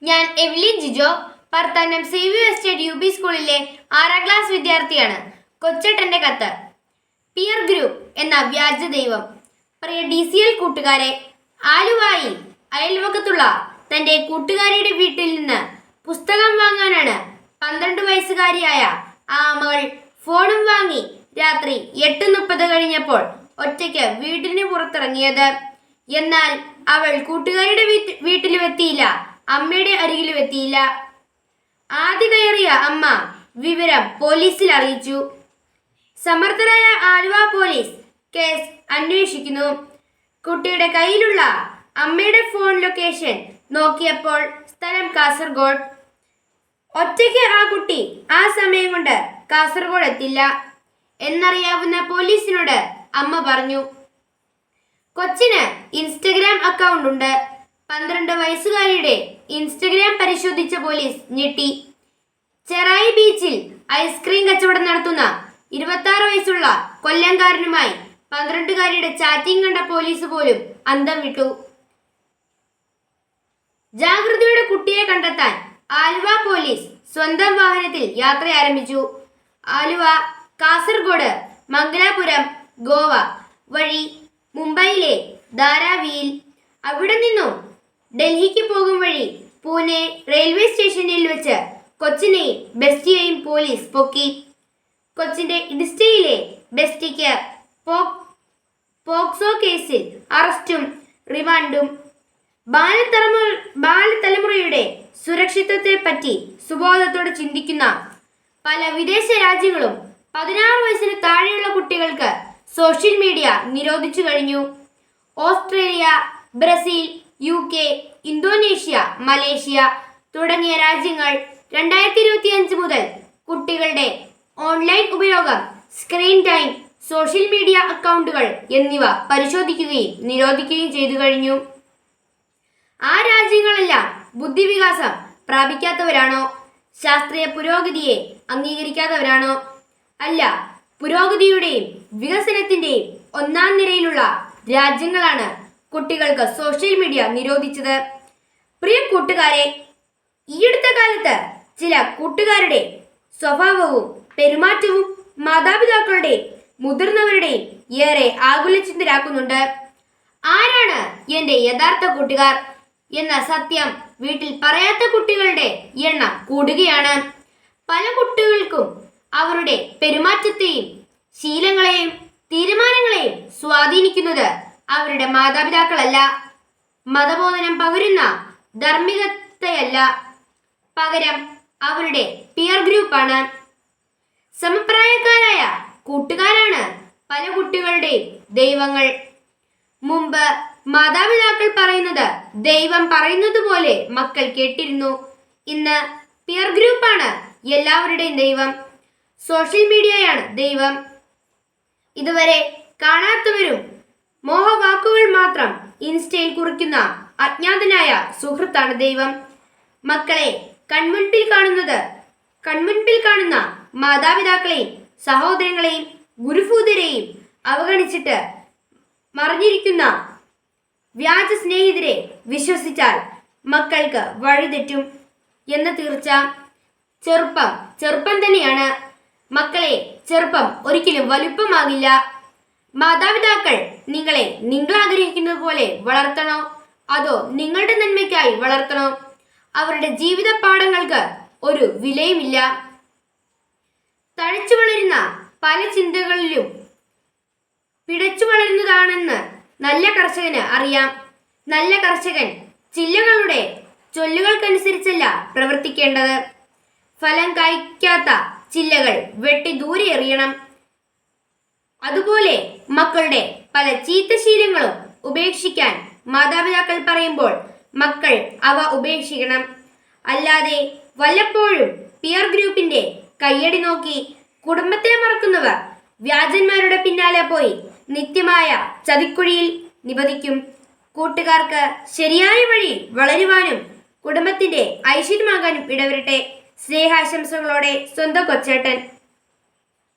ഞാൻ Evelyn Jijo, Parthanam CU estate UP സ്കൂളിലെ 6ാം class വിദ്യാർത്ഥിയാണ്. കൊച്ചേട്ടൻ്റെ കത്ത്. പിയർ ഗ്രൂപ്പ് എന്ന വ്യാജ ദൈവം. പ്രിയ DCL കൂട്ടുകാരെ, ആലുവായിൽ അയൽവക്കത്തുള്ള തൻ്റെ കൂട്ടുകാരിയുടെ വീട്ടിൽ നിന്ന് പുസ്തകം വാങ്ങാനാണ് 12 വയസ്സുകാരിയായ ആ മകൾ ഫോണും വാങ്ങി രാത്രി 8:30 കഴിഞ്ഞപ്പോൾ ഒറ്റയ്ക്ക് വീടിന് പുറത്തിറങ്ങിയത്. എന്നാൽ അവൾ കൂട്ടുകാരിയുടെ വീട്ടിലും എത്തിയില്ല, അമ്മയുടെ അരികിലും എത്തിയില്ല. ആദ്യ കയറിയ അമ്മ വിവരം പോലീസിൽ അറിയിച്ചു. സമർത്ഥരായ ആലുവ പോലീസ് കേസ് അന്വേഷിക്കുന്നു. കുട്ടിയുടെ കയ്യിലുള്ള അമ്മയുടെ ഫോൺ ലൊക്കേഷൻ നോക്കിയപ്പോൾ സ്ഥലം കാസർഗോഡ്. ഒറ്റയ്ക്ക് ആ കുട്ടി ആ സമയം കൊണ്ട് കാസർഗോഡ് എത്തില്ല എന്നറിയാവുന്ന പോലീസിനോട് അമ്മ പറഞ്ഞു. കൊച്ചിന് ഇൻസ്റ്റഗ്രാം അക്കൗണ്ട് ഉണ്ട്. 12 വയസ്സുകാരിയുടെ ഇൻസ്റ്റഗ്രാം പരിശോധിച്ച പോലീസ് ഞെട്ടി. ചെറായി ബീച്ചിൽ ഐസ്ക്രീം കച്ചവടം നടത്തുന്ന 26 വയസ്സുള്ള കൊല്ലംകാരനുമായി 12കാരിയുടെ ചാറ്റിംഗ് കണ്ട പോലീസ് പോലും അന്തം വിട്ടു. ജാഗ്രതയോടെ കുട്ടിയെ കണ്ടെത്താൻ ആലുവ പോലീസ് സ്വന്തം വാഹനത്തിൽ യാത്ര ആരംഭിച്ചു. ആലുവ, കാസർഗോഡ്, മംഗലാപുരം, ഗോവ വഴി മുംബൈയിലെ ധാരാവിയിൽ, അവിടെ നിന്നും ഡൽഹിക്ക് പോകും വഴി പൂനെ റെയിൽവേ സ്റ്റേഷനിൽ വെച്ച് കൊച്ചിനെയും ബെസ്റ്റിയെയും പോലീസ് പൊക്കി. കൊച്ചിന്റെ ഇൻസ്റ്റയിലെ ബെസ്റ്റിക്ക് പോക്സോ കേസിൽ അറസ്റ്റും റിമാൻഡും. ബാലതലമുറയുടെ സുരക്ഷിതത്വത്തെ പറ്റി സുബോധത്തോടെ ചിന്തിക്കുന്ന പല വിദേശ രാജ്യങ്ങളും 16 വയസ്സിന് താഴെയുള്ള കുട്ടികൾക്ക് സോഷ്യൽ മീഡിയ നിരോധിച്ചു കഴിഞ്ഞു. Australia, Brazil, UK, Indonesia, Malaysia തുടങ്ങിയ രാജ്യങ്ങൾ 2025 മുതൽ കുട്ടികളുടെ ഓൺലൈൻ ഉപയോഗം, സ്ക്രീൻ ടൈം, സോഷ്യൽ മീഡിയ അക്കൗണ്ടുകൾ എന്നിവ പരിശോധിക്കുകയും നിരോധിക്കുകയും ചെയ്തു കഴിഞ്ഞു. ആ രാജ്യങ്ങളെല്ലാം ബുദ്ധിവികാസം പ്രാപിക്കാത്തവരാണോ? ശാസ്ത്രീയ പുരോഗതിയെ അംഗീകരിക്കാത്തവരാണോ? അല്ല, പുരോഗതിയുടെയും വികസനത്തിന്റെയും 1ാം നിരയിലുള്ള രാജ്യങ്ങളാണ് കുട്ടികൾക്ക് സോഷ്യൽ മീഡിയ നിരോധിച്ചത്. പ്രിയ കൂട്ടുകാരെ, ഈയടുത്ത കാലത്ത് ചില കൂട്ടുകാരുടെ സ്വഭാവവും പെരുമാറ്റവും മാതാപിതാക്കളുടെയും മുതിർന്നവരുടെയും ഏറെ ആകുലചിന്തരാക്കുന്നുണ്ട്. ആരാണ് എൻ്റെ യഥാർത്ഥ കൂട്ടുകാർ എന്ന സത്യം വീട്ടിൽ പറയാത്ത കുട്ടികളുടെ എണ്ണം കൂടുകയാണ്. പല കുട്ടികൾക്കും അവരുടെ പെരുമാറ്റത്തെയും ശീലങ്ങളെയും തീരുമാനങ്ങളെയും സ്വാധീനിക്കുന്നത് അവരുടെ മാതാപിതാക്കളല്ല, മതബോധനം പകരുന്ന ധാർമ്മികതയല്ല, പകരം അവരുടെ പിയർ ഗ്രൂപ്പാണ്. സമപ്രായക്കാരായ കൂട്ടുകാരാണ് പല കുട്ടികളുടെയും ദൈവങ്ങൾ. മുമ്പ് മാതാപിതാക്കൾ പറയുന്നത് ദൈവം പറയുന്നത് പോലെ മക്കൾ കേട്ടിരുന്നു. ഇന്ന് പിയർ ഗ്രൂപ്പാണ് എല്ലാവരുടെയും ദൈവം. സോഷ്യൽ മീഡിയയാണ് ദൈവം. ഇതുവരെ കാണാത്തവരും മോഹവാക്കുകൾ മാത്രം ഇൻസ്റ്റയിൽ കുറിക്കുന്ന അജ്ഞാതനായ സുഹൃത്താണ് ദൈവം. മക്കളെ കൺമുൻപിൽ കാണുന്ന മാതാപിതാക്കളെയും സഹോദരങ്ങളെയും ഗുരുഭൂതരെയും അവഗണിച്ചിട്ട് മറിഞ്ഞിരിക്കുന്ന വ്യാജ സ്നേഹിതരെ വിശ്വസിച്ചാൽ മക്കൾക്ക് വഴിതെറ്റും എന്ന് തീർച്ച. ചെറുപ്പം തന്നെയാണ്. മക്കളെ, ചെറുപ്പം ഒരിക്കലും വലുപ്പമാകില്ല. മാതാപിതാക്കൾ നിങ്ങളെ നിങ്ങൾ ആഗ്രഹിക്കുന്നത് പോലെ വളർത്തണോ അതോ നിങ്ങളുടെ നന്മയ്ക്കായി വളർത്തണോ? അവരുടെ ജീവിത പാഠങ്ങൾക്ക് ഒരു വിലയുമില്ല. തഴച്ചു വളരുന്ന പല ചിന്തകളിലും പിടച്ചു വളരുന്നതാണെന്ന് നല്ല കർഷകന് അറിയാം. നല്ല കർഷകൻ ചില്ലകളുടെ ചൊല്ലുകൾക്കനുസരിച്ചല്ല പ്രവർത്തിക്കേണ്ടത്. ഫലം കായ്ക്കാത്ത ചില്ലകൾ വെട്ടി ദൂരെ എറിയണം. അതുപോലെ മക്കളുടെ പല ചീത്തശീലങ്ങളും ഉപേക്ഷിക്കാൻ മാതാപിതാക്കൾ പറയുമ്പോൾ മക്കൾ അവ ഉപേക്ഷിക്കണം. അല്ലാതെ വല്ലപ്പോഴും പിയർ ഗ്രൂപ്പിന്റെ കയ്യടി നോക്കി കുടുംബത്തെ മറക്കുന്നവർ വ്യാജന്മാരുടെ പിന്നാലെ പോയി നിത്യമായ ചതിക്കുഴിയിൽ നിപതിക്കും. കൂട്ടുകാർക്ക് ശരിയായ വഴി വളരുവാനും കുടുംബത്തിന്റെ ഐശ്വര്യമാകാനും ഇടവരട്ടെ. സ്നേഹാശംസകളോടെ സ്വന്തം കൊച്ചേട്ടൻ.